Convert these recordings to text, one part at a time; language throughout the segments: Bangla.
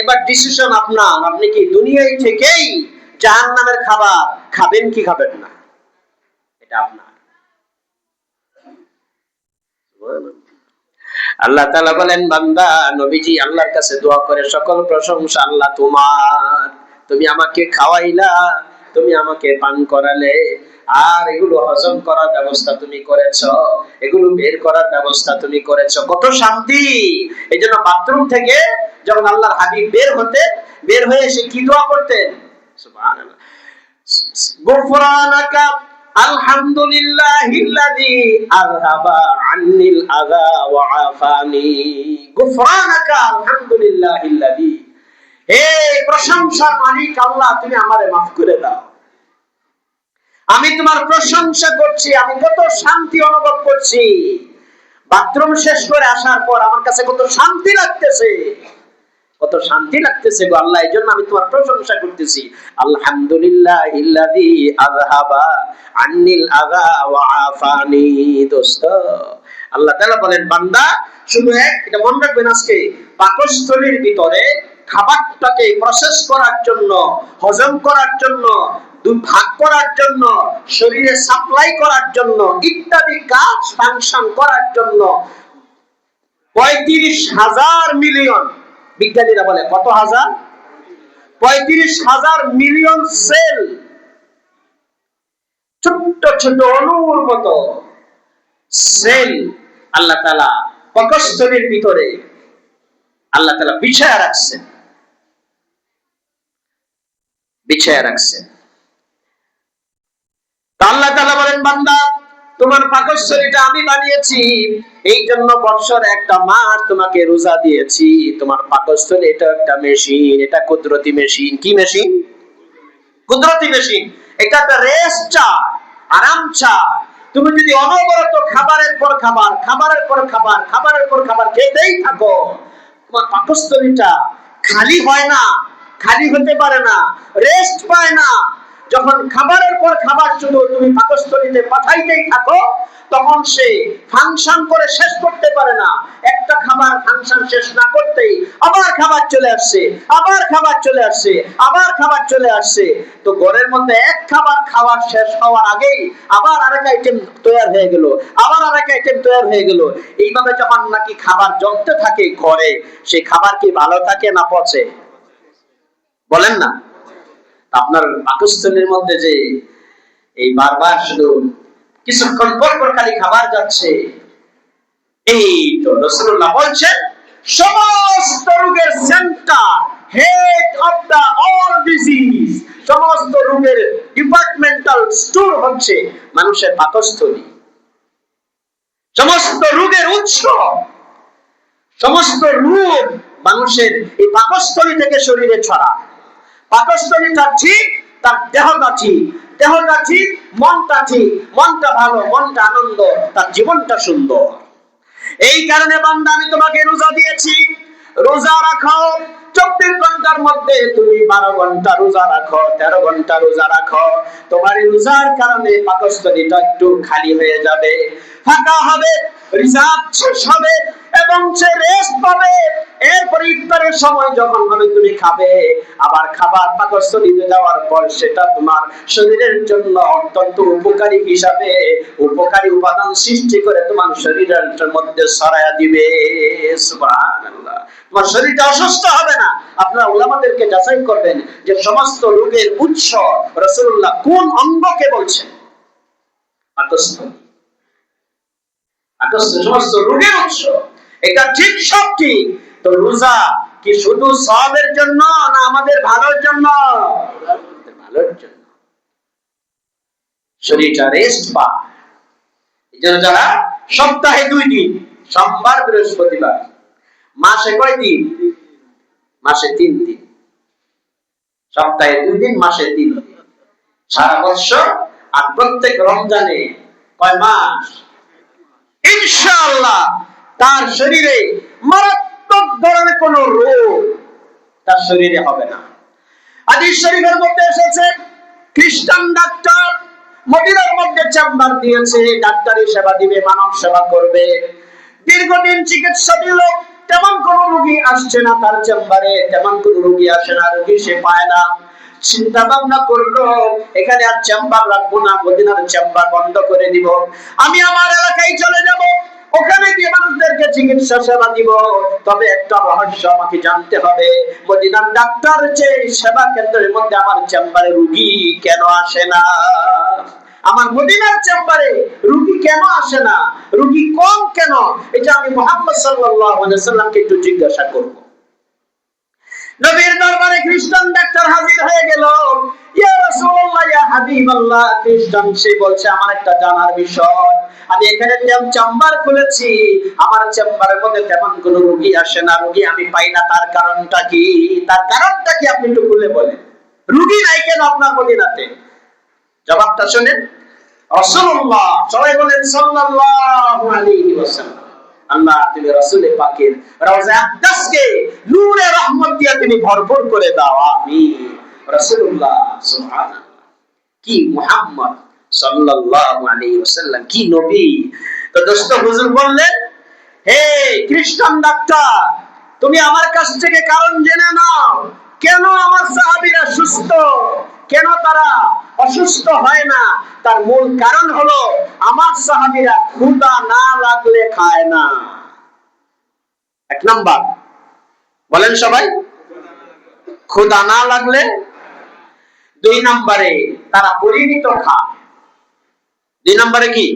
এবার ডিসিশন আপনার, আপনি কি দুনিয়ায় থেকেই জাহান্নামের খাবার খাবেন কি খাবেন না, এটা আপনার। আল্লাহ তাআলা বলেন, বান্দা নবীজি আল্লাহর কাছে দোয়া করে, সকল প্রশংসা আল্লাহ তোমার, তুমি আমাকে খাওয়াইলা, তুমি আমাকে পান করালে, আর এগুলো হজম করার ব্যবস্থা তুমি করেছো, এগুলো বের করার ব্যবস্থা তুমি করেছো, কত শান্তি। এইজন্য বাথরুম থেকে যখন আল্লাহর হাবিব বের হয়ে এসে কি দোয়া করতেন, সুবহানাল্লাহ, গুফরানাকা আলহামদুলিল্লাহিল্লাযী আযহাবা আন্নিল আযা ওয়া আফানি, গুফরানাকা আলহামদুলিল্লাহিল্লাযী, হে প্রশংসার মালিক আল্লাহ, তুমি আমারে মাফ করে দাও, আমি তোমার প্রশংসা করছি, আমি কত শান্তি অনুভব করছি, বাথরুম শেষ করে আসার পর আমার কাছে কত শান্তি লাগতেছে, কত শান্তি লাগতেছে গো আল্লাহ, এইজন্য আমি তোমার প্রশংসা করতেছি। আলহামদুলিল্লাহিল্লাযী আযহাবা আন্নিল আযা ওয়া আফানি। দোস্ত, আল্লাহ তাআলা বলেন, বান্দা শুধু এটা মনে রাখবেন, আজকে পাকস্থলীর ভিতরে খাবারটাকে প্রসেস করার জন্য, হজম করার জন্য, ভাগ করার জন্য, শরীরে সাপ্লাই করার জন্য, ইত্যাদি কাজ ফাংশন করার জন্য ৩৫,০০০ মিলিয়ন, বিজ্ঞানীরা বলে কত হাজার, ৩৫,০০০ মিলিয়ন সেল, ছোট্ট ছোট অণুর মতো সেল আল্লাহ তাআলা পাকস্থলীর ভিতরে আল্লাহ তাআলা বিছায়া রাখছেন। আল্লাহ তাআলা বলেন, বান্দা তোমার পাকস্থলীটা আমি বানিয়েছি, এই জন্য বছর একটা মাস তোমাকে রোজা দিয়েছি। তোমার পাকস্থলী এটা একটা মেশিন, এটা কুদরতি মেশিন। কি মেশিন? কুদরতি মেশিন। এটা একটা রেস্ট চায়, আরাম চায়। তুমি যদি অনবরত খাবারের পর খাবার, খাবারের পর খাবার, খাবারের পর খাবার খেতেই থাকো, তোমার পাকস্থলীটা খালি হয় না, খালি হতে পারে না, রেস্ট পায় না। যখন খাবারের পর খাবার শুধু তুমি পাকস্থলীতে পাঠাইতেই থাকো, তখন সে ফাংশন করে শেষ করতে পারে না। একটা খাবার ফাংশন শেষ না করতেই আবার খাবার চলে আসছে, আবার খাবার চলে আসছে, আবার খাবার চলে আসছে। তো ঘরের মধ্যে এক খাবার খাওয়ার শেষ হওয়ার আগেই আবার আরেক আইটেম তৈরি হয়ে গেল, আবার আরেক আইটেম তৈরি হয়ে গেল। এইভাবে যখন নাকি খাবার জ্বলতে থাকে ঘরে, সেই খাবার কি ভালো থাকে না পচে? বলেন না। আপনার পাকস্থলীর মধ্যে যে এই বারবার শুধু কিছুক্ষণ পর পর খালি খাবার যাচ্ছে, এই তো রাসূলুল্লাহ বলছেন, সমস্ত রোগের centre, head of the all disease, সমস্ত রোগের ডিপার্টমেন্টাল স্টোর হচ্ছে মানুষের পাকস্থলী। সমস্ত রোগের উৎস, সমস্ত রোগ মানুষের এই পাকস্থলী থেকে শরীরে ছড়ায়। পাকস্থলীটা ঠিক, তার দেহটা ঠিক, দেহটা ঠিক, মনটা ঠিক, মনটা ভালো, মনটা আনন্দ, তার জীবনটা সুন্দর। এই কারণে বান্দা আমি তোমাকে রোজা দিয়েছি, রোজা রাখো। 24 ঘন্টার মধ্যে তুমি 12 ঘন্টা রোজা রাখো, 13 ঘন্টা রোজা রাখো। তোমার রোজার কারণে পাকস্থলীটা একটু খালি হয়ে যাবে, ফাঁকা হবে, রিজার্ভ শেষ হবে এবং সে রেস্ট পাবে। এরপর ইফতারের সময় যখন হবে তুমি খাবে, আবার খাবার পাকস্থলীতে যাওয়ার পর সেটা তোমার শরীরের জন্য অত্যন্ত উপকারী হিসাবে উপকারী উপাদান সৃষ্টি করে তোমার শরীরের মধ্যে ছড়ায়া দিবে। সুবহানাল্লাহ। তোমার শরীরটা অসুস্থ হবে না। আপনারা উলামাদেরকে যাচাই করবেন যে সমস্ত রোগের উৎস রাসূলুল্লাহ কোন অঙ্গকে বলছেন? পাকস্থলী। সমস্ত রোগের উৎস এটা ঠিক, সব ঠিক। তো রোজা কি শুধু সওয়াবের জন্য না আমাদের ভালোর জন্য? ভালোর জন্য। শরীরটা রেস্ট পায়। এজন্য যারা সপ্তাহে 2 দিন, সোমবার বৃহস্পতিবার, মাসে কয় দিন? মাসে 3 দিন। সপ্তাহে 2 দিন, মাসে 3 দিন, সারা বছর আর প্রত্যেক রমজানে কয় মাস? ইনশাআল্লাহ তার শরীরে মারাত্মক ধরনের কোন রোগ তার শরীরে হবে না। হাদিস শরীফের মধ্যে এসেছে, খ্রিস্টান ডাক্তার মদিনার মধ্যে চেম্বার দিয়েছে, ডাক্তারি সেবা দিবে, মানব সেবা করবে, দীর্ঘদিন চিকিৎসা দিল, তেমন কোন রোগী আসছে না তার চেম্বারে, তেমন কোন রোগী আসে না, রোগী সে পায় না। চিন্তা ভাবনা করলো এখানে আর চেম্বার রাখবো না, মদিনার চেম্বার বন্ধ করে দিব, আমি আমার এলাকায় চলে যাব, ওখানে গিয়ে মানুষদেরকে চিকিৎসা সেবা দিব। তবে একটা রহস্য আমাকে জানতে হবে, মদিনার ডাক্তার যে সেবা কেন্দ্রের মধ্যে আমার চেম্বারে রোগী কেন আসে না? আমার মদিনার চেম্বারে রোগী কেন আসে না, রোগী কম কেন? এটা আমি মুহাম্মদ সাল্লাল্লাহু আলাইহি সাল্লামকে একটু জিজ্ঞাসা করব। নবীর দরবারে খ্রিস্টান ডাক্তার হাজির হয়ে গেল। ইয়া রাসূলুল্লাহ, ইয়া হাবিবাল্লাহ, খ্রিস্টান সে বলছে আমার একটা জানার বিষয়, আমি এখানে চেম্বার খুলেছি, আমার চেম্বারের মধ্যে তেমন কোনো রোগী আসে না, রোগী আমি পাই না, তার কারণটা কি? তার কারণটা কি আপনি একটু খুলে বলেন, রোগী নাই কেন আপনার মদিনাতে? জবাবটা শুনেন। রাসূলুল্লাহ, সবাই বলেন সাল্লাল্লাহু আলাইহি ওয়াসাল্লাম, আল্লাহ তুমি রাসূল পাকের রওজা আকদাসকে নূরে রহমত দিয়ে তুমি ভরপুর করে দাও, আমিন। রাসূলুল্লাহ সুবহানাল্লাহ, কি মুহাম্মদ সাল্লাল্লাহু আলাইহি ওয়াসাল্লাম, কি নবী। তো দোস্ত হুজুর বললেন, হে খ্রিস্টান ডাক্তার, তুমি আমার কাছ থেকে কারণ জেনে নাও, কেন আমার সাহাবীরা সুস্থ, কেন তারা অসুস্থ হয় না? তার মূল কারণ হলো আমার সাহাবীরা ক্ষুধা না লাগলে খায় না। এক নাম্বার বলেন সবাই, ক্ষুধা না লাগলে। দুই নম্বরে তারা পরিমিত খায়। দুই নম্বরে কি?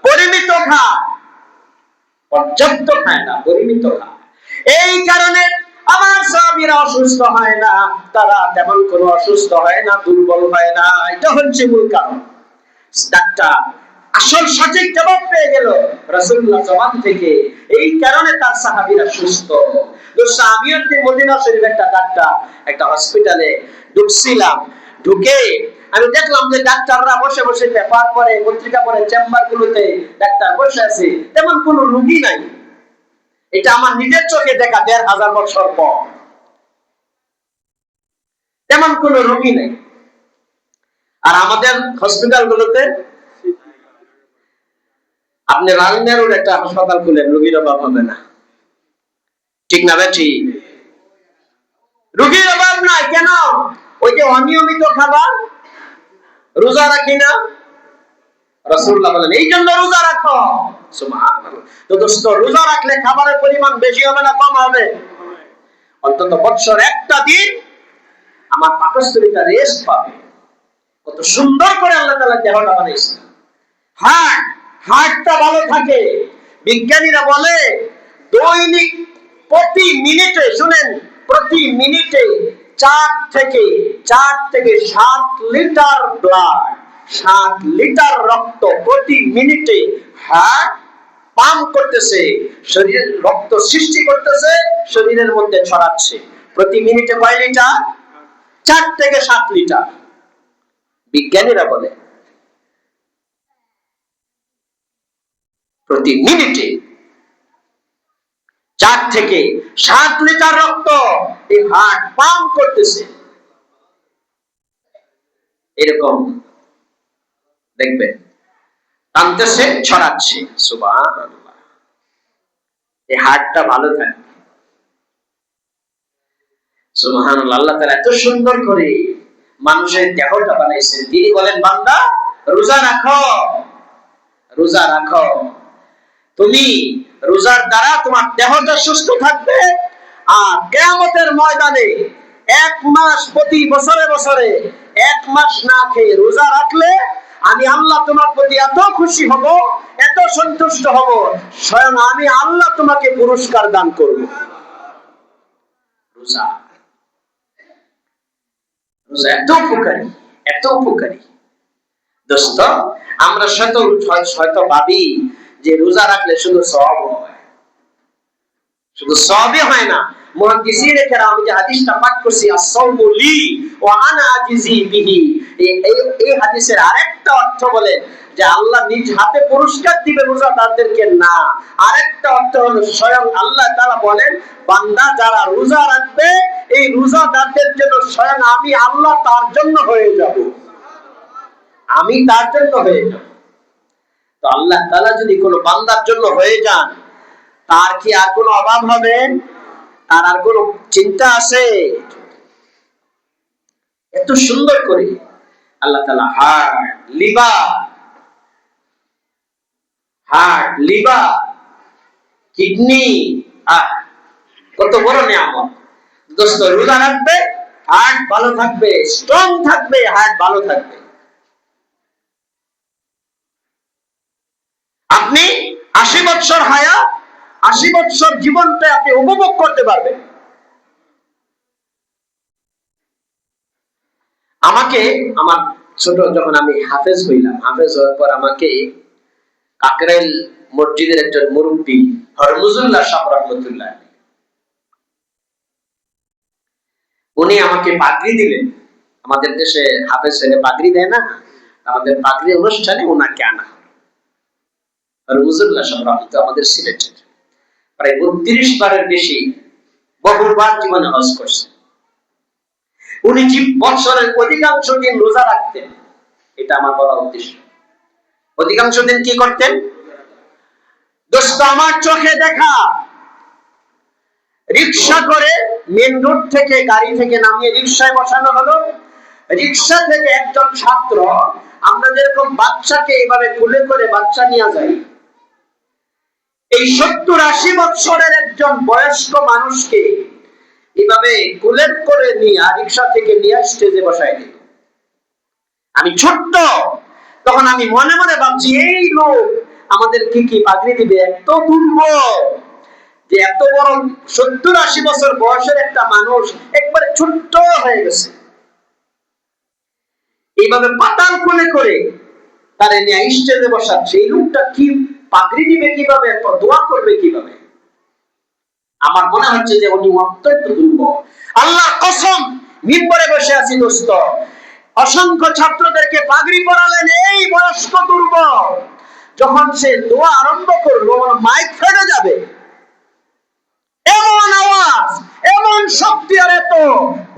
পরিমিত খায়, পর্যাপ্ত খায় না, পরিমিত খায়। এই কারণে আমার সাহাবীরা অসুস্থ হয় না, তারা তেমন কোনো অসুস্থ হয় না, দুর্বল হয় না। এটা হচ্ছে মূল কারণ। ডাক্তার আসল সঠিক জবাব পেয়ে গেল রাসূলুল্লাহ জবান থেকে, এই কারণে তার সাহাবীরা সুস্থ। দোস্ত আমিও মদিনা শরীফ একটা হসপিটালে ঢুকছিলাম, ঢুকে আমি দেখলাম যে ডাক্তাররা বসে বসে পেপার পড়ে, পত্রিকা পড়ে, চেম্বার গুলোতে ডাক্তার বসে আছে, তেমন কোনো রোগী নাই। এটা আমার নিজের চোখে দেখা ১৫০০ বছর পর, তেমন কোনো রোগী নেই। আর আমাদের হসপিটাল গুলোতে আপনি রাজনেরুর একটা হাসপাতাল খুলেন, রোগীর অভাব হবে না, ঠিক না বেঠি? রোগীর অভাব নাই কেন? ওই যে অনিয়মিত খাবার, রোজা রাখি না, রাসূলুল্লাহ বলেন এই জন্য রোজা রাখো। সুবহানাল্লাহ। তো দোস্ত রোজা রাখলে খাবারের পরিমাণ বেশি হবে না কম হবে? অন্তত বছর একটা দিন আমার পাকস্থলীটা রেস্ট পাবে। কত সুন্দর করে আল্লাহ তাআলা দেহটা বানাইছে। হার্টটা ভালো থাকে। বিজ্ঞানীরা বলে দৈনিক প্রতি মিনিটে, শুনেন, প্রতি মিনিটে 4 থেকে 7 লিটার ব্লাড, 7 লিটার রক্ত প্রতি মিনিটে হার্ট পাম্প করতেছে, শরীরের রক্ত সৃষ্টি করতেছে, শরীরের মধ্যে ছড়াচ্ছে। প্রতি মিনিটে কয় লিটার? 4 থেকে 7 লিটার। বিজ্ঞানীরা বলে প্রতি মিনিটে 4 থেকে 7 লিটার রক্ত এই হার্ট পাম্প করতেছে। এরকম দেখবেন টানতেছে, ছড়াচ্ছে। সুবহানাল্লাহ। এই হার্টটা ভালো থাকে। সুবহানাল্লাহ। আল্লাহ তাআলা এত সুন্দর করে মানুষের দেহটা বানাইছেন। তিনি বলেন বান্দা রোজা রাখো, রোজা রাখো। তুমি রোজার দ্বারা তোমার দেহটা সুস্থ থাকবে, আর কিয়ামতের ময়দানে 1 মাস, প্রতি বছরে বছরে 1 মাস না খেয়ে রোজা রাখলে আমি আল্লাহ তোমার প্রতি এত খুশি হব, এত সন্তুষ্ট হব, স্বয়ং আমি আল্লাহ তোমাকে পুরস্কার দান করব। রোজা, রোজা এত উপকারী, এত উপকারী। দোস্ত আমরা হয়তো ভাবি যে রোজা রাখলে শুধু সওয়াব হয়। শুধু সওয়াবই হয় না, মুহাদ্দিসিনে কেরাম, আমি যে হাদিসটা পাঠ করছি আস-সাওমু লি ওয়া আনা আজিজি বিহি, এই হাদিসের আরেকটা অর্থ বলে যে আল্লাহ নিজ হাতে পুরস্কার দিবে রোজাদারদেরকে, না, আরেকটা অর্থ হলো স্বয়ং আল্লাহ তাআলা বলেন বান্দা যারা রোজা রাখবে এই রোজাদারদের জন্য স্বয়ং আমি আল্লাহ তার জন্য হয়ে যাব, আমি তার জন্য হয়ে যাব। তো আল্লাহ তাআলা যদি কোনো বান্দার জন্য হয়ে যান, তার কি আর কোনো অভাব হবে? তার আর কোনো চিন্তা আছে? এত সুন্দর করে আল্লাহ তাআলা হার্ট, লিভার, কিডনি, কত বড় নিয়ামত। দোস্ত, রোজা রাখবে, হার্ট ভালো থাকবে, স্ট্রং থাকবে, হার্ট ভালো থাকবে। আপনি 80 বছর হায়াত, 80 বছর জীবনটা আপনি উপভোগ করতে পারবেন। আমাকে আমার ছোট যখন আমি হাফেজ হইলাম, হাফেজ হওয়ার পর আমাকে কাকরাইল মসজিদের একজন মুরব্বী হরমুজুল্লাহ সাহেব রহমতুল্লাহ, উনি আমাকে পাগড়ি দিলেন। আমাদের দেশে হাফেজ ছেলে পাগড়ি দেয় না, আমাদের পাগড়ি অনুষ্ঠানে ওনাকে আনা। হরমুজুল্লাহ সাহেব রহমতুল্লাহ আমাদের সিলেটের, প্রায় 32 বারের বেশি বহুবার জীবনে হজ করছে। উনি বছরের অধিকাংশ দিন রোজা রাখতেন। এটা আমার বলা উদ্দেশ্য। অধিকাংশ দিন কি করতেন? দোস্ত, আমার চোখে দেখা, রিক্সা করে মেন রোড থেকে গাড়ি থেকে নামিয়ে রিক্সায় বসানো হলো। রিক্সা থেকে একজন ছাত্র, আমরা যেরকম বাচ্চাকে এইভাবে কুলে করে বাচ্চা নিয়ে যাই, এই 70-80 বছরের একজন বয়স্ক মানুষকে এভাবে কুলে করে নিয়ে রিক্সা থেকে নিয়ে স্টেজে বসাই দিল। আমি ছোট্ট, তখন আমি মনে মনে ভাবছি, এই লোক আমাদের কি পাগড়ি দিবে? এত দুর্বল যে এত বড় 70-80 বছর বয়সের একটা মানুষ একবারে ছোট্ট হয়ে গেছে, এইভাবে পাতাল কোলে করে তারে নিয়ে স্টেজে বসাচ্ছে। এই লোকটা কি পাগড়ি দিবে কিভাবে? দোয়া করবে কিভাবে? আমার মনে হচ্ছে যে উনি অত্যন্ত দুর্বল। আল্লাহর কসম, মিম্বরে বসে আছি দোস্ত, অসংখ্য ছাত্রদেরকে পাগড়ি পরালেন, এই বয়স্ক দুর্বল। যখন সে দোয়া আরম্ভ করলো, মাইক ফেটে যাবে, এমন আওয়াজ, এমন শক্তি, আর এত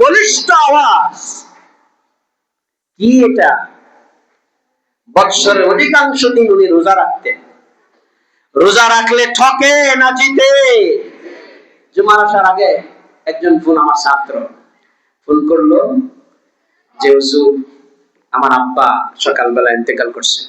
বলিষ্ঠ আওয়াজ। কি এটা? বৎসরের অধিকাংশ দিন উনি রোজা রাখতেন। রোজা রাখলে ঠকে না জিতে? জুমার আসার আগে একজন আমার ছাত্র ফোন করলো যে হুজুর, আমার আব্বা সকালবেলা ইন্তেকাল করছে।